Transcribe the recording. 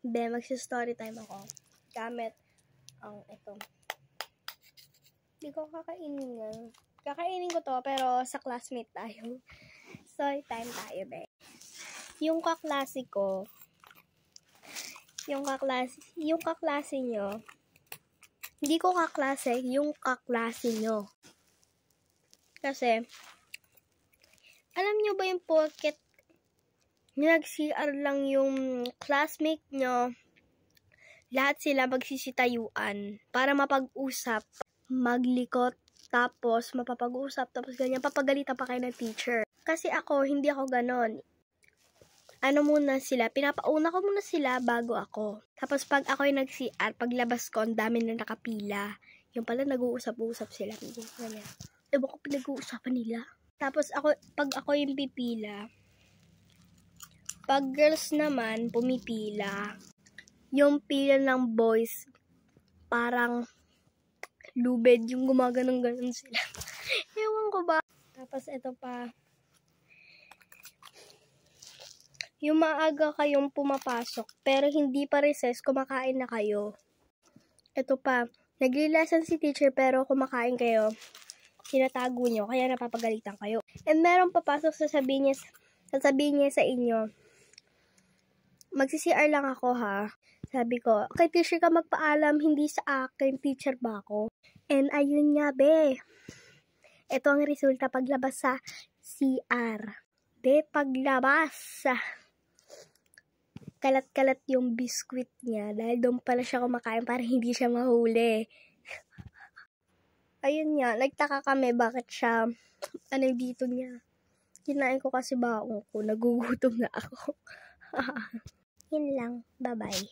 Be, magsi-story time ako. Gamit ang ito. Hindi ko kakainin nga. Kakainin ko to, pero sa classmate tayo. Story time tayo, be. Yung kaklase ko, yung kaklase nyo, hindi ko kaklase, yung kaklase nyo. Kasi, alam nyo ba yung porket nag-CR lang yung classmate nyo, lahat sila magsisitayuan para mapag-usap, maglikot, tapos mapapag-usap, tapos ganyan, papagalitan pa kayo ng teacher. Kasi ako, hindi ako ganon. Ano muna sila, pinapauna ko muna sila bago ako. Tapos pag ako yung nag-CR, paglabas ko, ang dami na nakapila. Yung pala, nag-uusap-usap sila. Ganyan. Ewan ko pinag-uusapan nila. Tapos pag ako yung pipila, pag girls naman, pumipila, yung pila ng boys, parang lubed, yung gumaganong-ganon sila. Ewan ko ba? Tapos ito pa, yung maaga kayong pumapasok, pero hindi pa recess, kumakain na kayo. Ito pa, nagli-lesson si teacher, pero kumakain kayo, tinatago nyo, kaya napapagalitan kayo. And meron papasok, sasabihin niya sa inyo, magsi-CR lang ako ha. Sabi ko, kay teacher ka magpaalam, hindi sa akin, teacher ba ako? And ayun nga be, ito ang resulta paglabas sa CR. Be, paglabas, kalat-kalat yung biskwit niya dahil doon pala siya kumakain para hindi siya mahuli. Ayun nga, nagtaka kami bakit siya, dito niya. Kinain ko kasi baon ko, nagugutom na ako. Yun lang, bye-bye.